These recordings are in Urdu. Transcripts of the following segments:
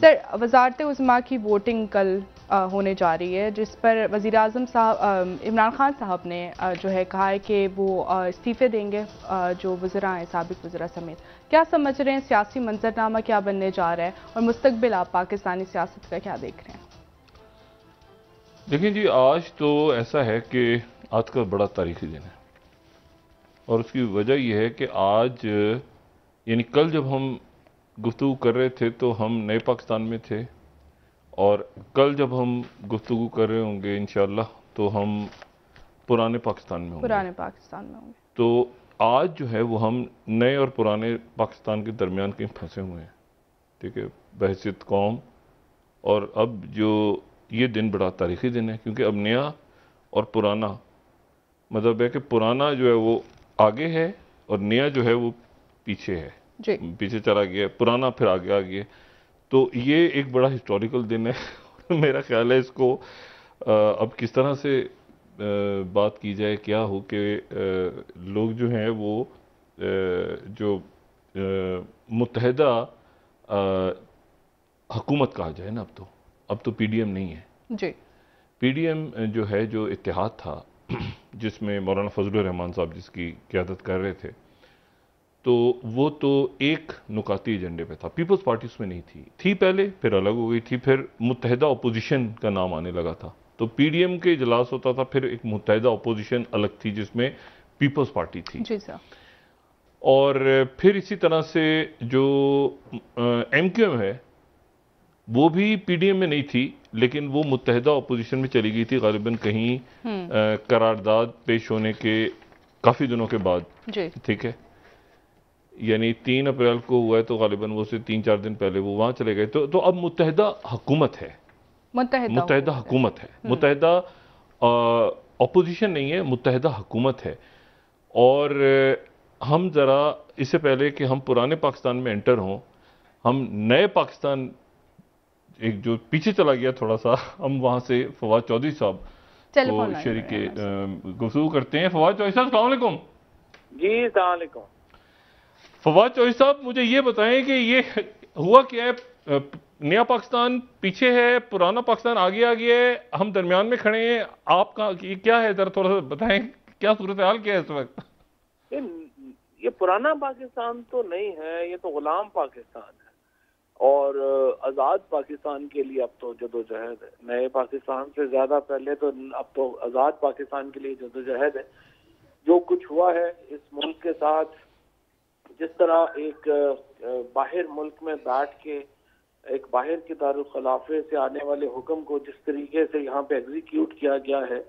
سر، وزارت عظمیٰ کی ووٹنگ کل ہونے جا رہی ہے، جس پر وزیراعظم صاحب عمران خان صاحب نے جو ہے کہا ہے کہ وہ استعفے دیں گے جو وزراء ہیں سابق وزراء سمیت. کیا سمجھ رہے ہیں سیاسی منظرنامہ کیا بننے جا رہا ہے اور مستقبل آپ پاکستانی سیاست کا کیا دیکھ رہے ہیں؟ دیکھیں جی، آج تو ایسا ہے کہ آج کا بڑا تاریخی دن ہے، اور اس کی وجہ یہ ہے کہ آج یعنی کل جب ہم گفتگو کر رہے تھے تو ہم نئے پاکستان میں تھے، اور کل جب ہم گفتگو کر رہے ہوں گے انشاءاللہ تو ہم پرانے پاکستان میں ہوں گے. پرانے پاکستان میں ہوں گے. تو آج جو ہے وہ ہم نئے اور پرانے پاکستان کے درمیان کہیں پھنسے ہوئے ہیں، ٹھیک ہے، بحیثیت قوم. اور اب جو یہ دن بڑا تاریخی دن ہے، کیونکہ اب نیا اور پرانا مطلب ہے کہ پرانا جو ہے وہ آگے ہے اور نیا جو ہے وہ پیچھے ہے، جی. پیچھے چلا گیا ہے، پرانا پھر آگے آ گیا. تو یہ ایک بڑا ہسٹوریکل دن ہے. میرا خیال ہے اس کو اب کس طرح سے بات کی جائے کیا ہو کہ لوگ جو ہیں وہ جو متحدہ حکومت کہا جائے نا، اب تو پی ڈی ایم نہیں ہے. جی. پی ڈی ایم جو ہے، جو اتحاد تھا جس میں مولانا فضل الرحمان صاحب جس کی قیادت کر رہے تھے، تو وہ تو ایک نکاتی ایجنڈے پہ تھا. پیپلز پارٹی اس میں نہیں تھی پہلے، پھر الگ ہو گئی تھی، پھر متحدہ اپوزیشن کا نام آنے لگا تھا. تو پی ڈی ایم کے اجلاس ہوتا تھا، پھر ایک متحدہ اپوزیشن الگ تھی جس میں پیپلز پارٹی تھی. جی سر. اور پھر اسی طرح سے جو ایم کیو ایم ہے وہ بھی پی ڈی ایم میں نہیں تھی، لیکن وہ متحدہ اپوزیشن میں چلی گئی تھی غالباً کہیں قرارداد پیش ہونے کے کافی دنوں کے بعد. جی. ٹھیک ہے، یعنی 3 اپریل کو ہوا ہے تو غالباً وہ سے 3-4 دن پہلے وہ وہاں چلے گئے. تو اب متحدہ حکومت ہے، متحدہ حکومت ہے، متحدہ اپوزیشن نہیں ہے، متحدہ حکومت ہے. اور ہم ذرا اس سے پہلے کہ ہم پرانے پاکستان میں انٹر ہوں، ہم نئے پاکستان ایک جو پیچھے چلا گیا تھوڑا سا، ہم وہاں سے فواد چودھری صاحب کو شریک گفتگو کرتے ہیں. فواد چودھری صاحب السلام علیکم. جی السلام علیکم. فواد چودھری صاحب مجھے یہ بتائیں کہ یہ ہوا کیا ہے؟ نیا پاکستان پیچھے ہے، پرانا پاکستان آگے آگے ہے، ہم درمیان میں کھڑے ہیں. آپ کا کیا ہے، ذرا تھوڑا سا بتائیں کیا صورتحال کیا ہے اس وقت؟ یہ پرانا پاکستان تو نہیں ہے، یہ تو غلام پاکستان ہے، اور آزاد پاکستان کے لیے اب تو جدوجہد ہے. نئے پاکستان سے زیادہ پہلے تو اب تو آزاد پاکستان کے لیے جدوجہد ہے. جو کچھ ہوا ہے اس ملک کے ساتھ، جس طرح ایک باہر ملک میں بیٹھ کے ایک باہر کے دارالخلافے سے آنے والے حکم کو جس طریقے سے یہاں پہ ایگزیکیوٹ کیا گیا ہے،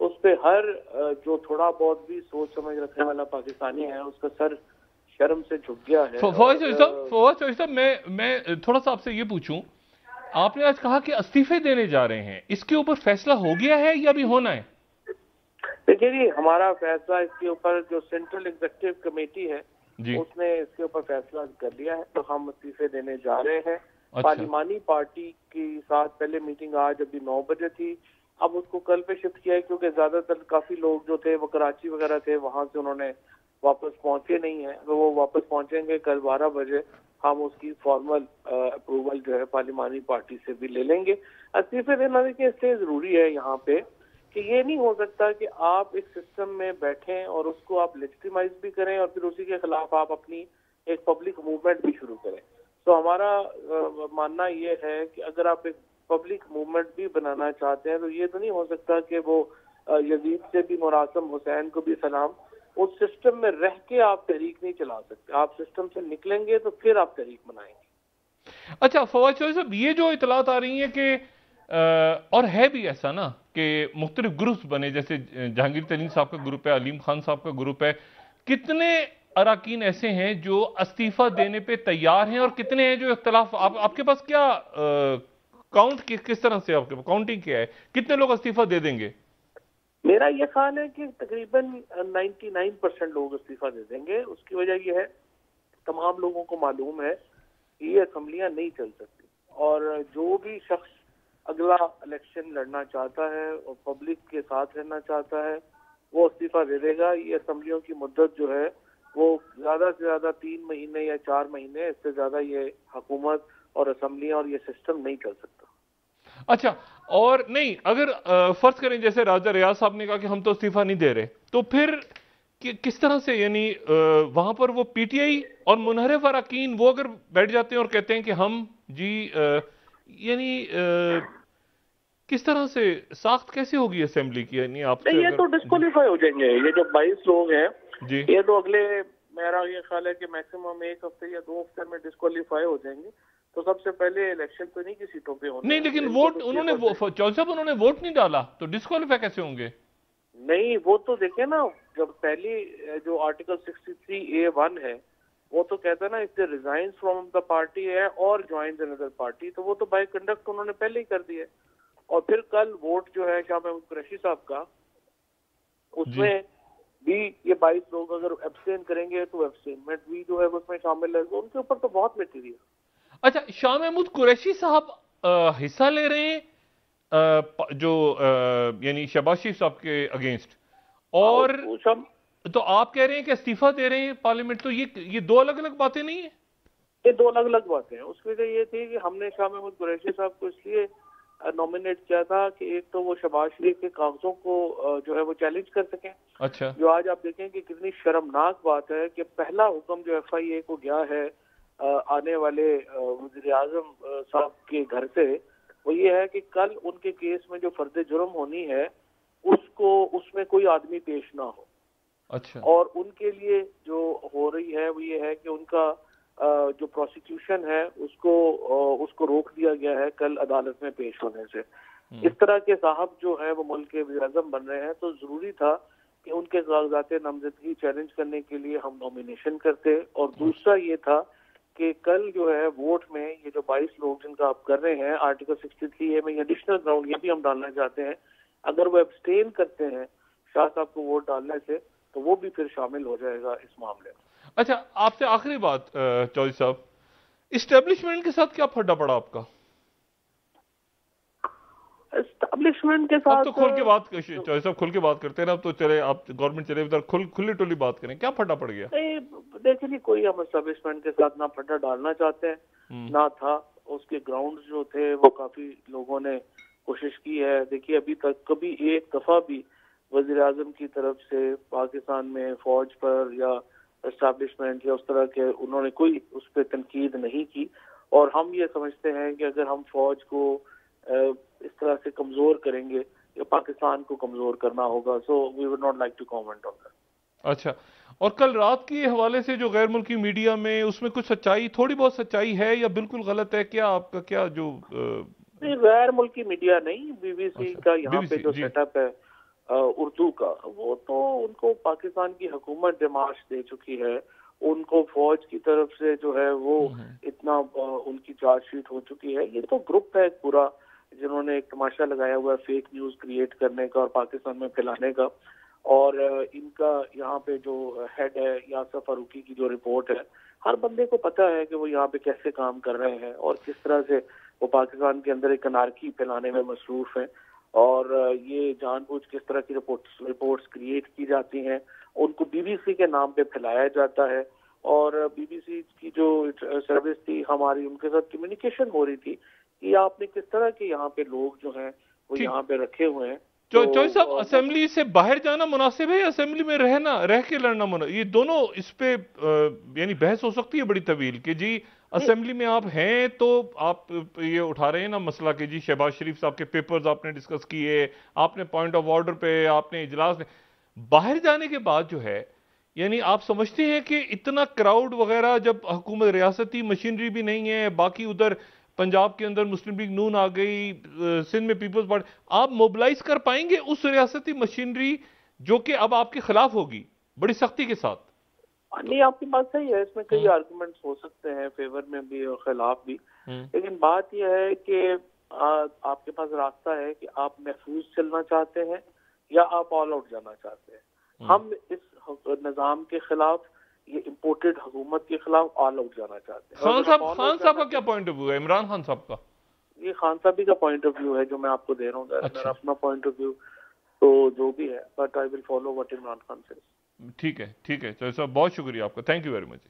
اس پہ ہر جو تھوڑا بہت بھی سوچ سمجھ رکھنے والا پاکستانی ہے اس کا سر شرم سے جھک گیا ہے. فواد چودھری صاحب میں تھوڑا سا آپ سے یہ پوچھوں، آپ نے آج کہا کہ استعفے دینے جا رہے ہیں، اس کے اوپر فیصلہ ہو گیا ہے یا ابھی ہونا ہے؟ دیکھیے جی، ہمارا فیصلہ اس کے اوپر جو سینٹرل ایگزیکٹو کمیٹی ہے اس نے اس کے اوپر فیصلہ کر لیا ہے، تو ہم استعفے دینے جا رہے ہیں. پارلیمانی پارٹی کے ساتھ پہلے میٹنگ آج ابھی 9 بجے تھی، اب اس کو کل پہ شفٹ کیا ہے کیونکہ زیادہ تر کافی لوگ جو تھے وہ کراچی وغیرہ تھے، وہاں سے انہوں نے واپس پہنچے نہیں ہیں، تو وہ واپس پہنچیں گے کل 12 بجے. ہم اس کی فارمل اپروول جو ہے پارلیمانی پارٹی سے بھی لے لیں گے. استعفے دینا دیکھیں اس لیے ضروری ہے یہاں پہ کہ یہ نہیں ہو سکتا کہ آپ ایک سسٹم میں بیٹھیں اور اس کو آپ لیجیٹیمائز بھی کریں اور پھر اسی کے خلاف آپ اپنی ایک پبلک موومنٹ بھی شروع کریں. تو ہمارا ماننا یہ ہے کہ اگر آپ ایک پبلک موومنٹ بھی بنانا چاہتے ہیں تو یہ تو نہیں ہو سکتا کہ وہ یزید سے بھی مراسم، حسین کو بھی سلام، اس سسٹم میں رہ کے آپ تحریک نہیں چلا سکتے. آپ سسٹم سے نکلیں گے تو پھر آپ تحریک بنائیں گے. اچھا فواد چودھری صاحب، یہ جو اطلاعات آ رہی ہیں کہ اور ہے بھی ایسا نا کہ مختلف گروپس بنے، جیسے جہانگیر ترین صاحب کا گروپ ہے، علیم خان صاحب کا گروپ ہے، کتنے اراکین ایسے ہیں جو استعفیٰ دینے پہ تیار ہیں اور کتنے ہیں جو اختلاف؟ آپ کے پاس کیا کاؤنٹ کس طرح سے، آپ کے کاؤنٹنگ کیا ہے، کتنے لوگ استعفیٰ دے دیں گے؟ میرا یہ خیال ہے کہ تقریباً 99% لوگ استعفیٰ دے دیں گے. اس کی وجہ یہ ہے تمام لوگوں کو معلوم ہے کہ یہ اسمبلیاں نہیں چل سکتی، اور جو بھی شخص اگلا الیکشن لڑنا چاہتا ہے اور پبلک کے ساتھ رہنا چاہتا ہے وہ استعفیٰ دے دے گا. یہ اسمبلیوں کی مدت جو ہے وہ زیادہ سے زیادہ 3 مہینے یا 4 مہینے، اس سے زیادہ یہ حکومت اور اسمبلیاں اور یہ سسٹم نہیں چل سکتا. اچھا، اور نہیں اگر فرض کریں جیسے راجہ ریاض صاحب نے کہا کہ ہم تو استعفیٰ نہیں دے رہے، تو پھر کس طرح سے یعنی وہاں پر وہ پی ٹی آئی اور منحرف اراکین وہ اگر بیٹھ جاتے ہیں اور کہتے ہیں کہ ہم جی یعنی کس طرح سے ساخت کیسے ہوگی اسمبلی کی؟ یعنی آپ سے یہ تو ڈسکوالیفائی ہو جائیں گے. یہ جو 22 لوگ ہیں جی یہ تو اگلے میرا یہ خیال ہے کہ میکسیمم 1 ہفتے یا 2 ہفتے میں ڈسکوالیفائی ہو جائیں گے. تو سب سے پہلے الیکشن تو نہیں کی سیٹوں پہ ہونے نہیں، لیکن ووٹ انہوں نے چودھری صاحب انہوں نے ووٹ نہیں ڈالا تو ڈسکوالیفائی کیسے ہوں گے؟ نہیں، وہ تو دیکھیں نا، جب پہلی جو آرٹیکل 63A(1) ہے وہ تو کہتا ہے نا if they resign from the party ہے اور joins another party، تو وہ تو بائی کنڈکٹ انہوں نے پہلے ہی کر دیا. اور پھر کل ووٹ جو ہے شاہ محمود قریشی صاحب کا، اس میں بھی یہ 22 لوگ اگر ایبسٹین کریں گے تو ایبسٹینمنٹ بھی جو ہے اس میں شامل ہے. ان کے اوپر تو بہت میٹیریل. اچھا، شاہ محمود قریشی صاحب حصہ لے رہے ہیں جو یعنی شہباز شریف صاحب کے اگینسٹ، اور تو آپ کہہ رہے ہیں کہ استعفیٰ دے رہے ہیں پارلیمنٹ، تو یہ دو الگ الگ باتیں نہیں ہیں؟ یہ دو الگ الگ باتیں ہیں. اس وجہ یہ تھی کہ ہم نے شاہ محمود قریشی صاحب کو اس لیے نامنیٹ کیا تھا کہ ایک تو وہ شہباز شریف کے کاغذوں کو جو ہے وہ چیلنج کر سکیں. اچھا، جو آج آپ دیکھیں کہ کتنی شرمناک بات ہے کہ پہلا حکم جو FIA کو گیا ہے آنے والے وزیر اعظم صاحب کے گھر سے، وہ یہ ہے کہ کل ان کے کیس میں جو فرد جرم ہونی ہے اس میں کوئی آدمی پیش نہ ہو. اچھا، اور ان کے لیے جو ہو رہی ہے وہ یہ ہے کہ ان کا جو پروسیکیوشن ہے اس کو روک دیا گیا ہے کل عدالت میں پیش ہونے سے. اس طرح کے صاحب جو ہے وہ ملک کے وزیر اعظم بن رہے ہیں، تو ضروری تھا کہ ان کے کاغذات نامزدگی چیلنج کرنے کے لیے ہم نامینیشن کرتے. اور دوسرا یہ تھا کہ کل جو ہے ووٹ میں یہ جو 22 لوگ جن کا آپ کر رہے ہیں آرٹیکل 63A میں ایڈیشنل گراؤنڈ یہ بھی ہم ڈالنا چاہتے ہیں، اگر وہ ایبسٹین کرتے ہیں شاہ صاحب کو ووٹ ڈالنے سے تو وہ بھی پھر شامل ہو جائے گا اس معاملے میں. اچھا، آپ سے آخری بات چودھری صاحب، اسٹیبلشمنٹ کے ساتھ کیا پھڈا پڑا آپ کا؟ اسٹیبلشمنٹ کے ساتھ اب تو کھل کے بات چودھری صاحب کھل کے بات کرتے ہیں نا، اب تو چلے آپ گورنمنٹ چلے ادھر کھلی ٹولی بات کریں، کیا پھڈا پڑ گیا؟ دیکھیں جی، کوئی ہم اسٹیبلشمنٹ کے ساتھ نہ پھڈا ڈالنا چاہتے ہیں نہ تھا. اس کے گراؤنڈ جو تھے وہ کافی لوگوں نے کوشش کی ہے. دیکھیے ابھی تک کبھی ایک دفعہ بھی وزیر اعظم کی طرف سے پاکستان میں فوج پر یا اسٹیبلشمنٹ یا اس طرح کے انہوں نے کوئی اس پہ تنقید نہیں کی. اور ہم یہ سمجھتے ہیں کہ اگر ہم فوج کو اس طرح سے کمزور کریں گے یا پاکستان کو کمزور کرنا ہوگا. So we would not like to comment on that. اچھا، اور کل رات کے حوالے سے جو غیر ملکی میڈیا میں اس میں کچھ سچائی، تھوڑی بہت سچائی ہے یا بالکل غلط ہے؟ کیا آپ کا کیا جو غیر ملکی میڈیا نہیں، BBC کا یہاں پہ جو سیٹ اپ ہے اردو کا، وہ تو ان کو پاکستان کی حکومت ڈیمارش دے چکی ہے. ان کو فوج کی طرف سے جو ہے وہ اتنا ان کی چارج شیٹ ہو چکی ہے. یہ تو گروپ ہے پورا جنہوں نے ایک تماشا لگایا ہوا ہے فیک نیوز کریٹ کرنے کا اور پاکستان میں پھیلانے کا. اور ان کا یہاں پہ جو ہیڈ ہے یاسر فاروقی کی جو رپورٹ ہے، ہر بندے کو پتا ہے کہ وہ یہاں پہ کیسے کام کر رہے ہیں اور کس طرح سے وہ پاکستان کے اندر ایک انارکی پھیلانے میں مصروف ہیں. اور یہ جان بوجھ کس طرح کی رپورٹس کریٹ کی جاتی ہیں، ان کو BBC کے نام پہ پھیلایا جاتا ہے. اور BBC کی جو سروس تھی ہماری، ان کے ساتھ کمیونیکیشن ہو رہی تھی کہ آپ نے کس طرح کے یہاں پہ لوگ جو ہیں وہ یہاں پہ رکھے ہوئے ہیں. چودھری صاحب، اسمبلی سے باہر جانا مناسب ہے یا اسمبلی میں رہ کے لڑنا مناسب؟ یہ دونوں اس پہ یعنی بحث ہو سکتی ہے بڑی طویل کہ جی اسمبلی میں آپ ہیں تو آپ یہ اٹھا رہے ہیں نا مسئلہ کہ جی شہباز شریف صاحب کے پیپرز آپ نے ڈسکس کیے، آپ نے پوائنٹ آف آرڈر پہ آپ نے اجلاس میں، باہر جانے کے بعد جو ہے یعنی آپ سمجھتے ہیں کہ اتنا کراؤڈ وغیرہ جب حکومت ریاستی مشینری بھی نہیں ہے، باقی ادھر پنجاب کے اندر مسلم لیگ نون آ گئی، سندھ میں پیپلز پارٹی، آپ موبلائز کر پائیں گے اس ریاستی مشینری جو کہ اب آپ کے خلاف ہوگی بڑی سختی کے ساتھ؟ نہیں، آپ کی بات صحیح ہے، اس میں کئی آرگومنٹس ہو سکتے ہیں فیور میں بھی اور خلاف بھی. لیکن بات یہ ہے کہ آپ کے پاس راستہ ہے کہ آپ محفوظ چلنا چاہتے ہیں یا آپ آل آؤٹ جانا چاہتے ہیں. ہم اس نظام کے خلاف، یہ امپورٹڈ حکومت کے خلاف آل آؤٹ جانا چاہتے ہیں. خان صاحب کا کیا پوائنٹ آف ویو ہے؟ عمران خان صاحب کا یہ خان صاحب کا پوائنٹ آف ویو ہے جو میں آپ کو دے رہا ہوں. میرا اپنا پوائنٹ آف ویو تو جو بھی ہے، but I will follow what Imran Khan سے. ٹھیک ہے چودھری صاحب، بہت شکریہ آپ کا، تھینک یو ویری مچ.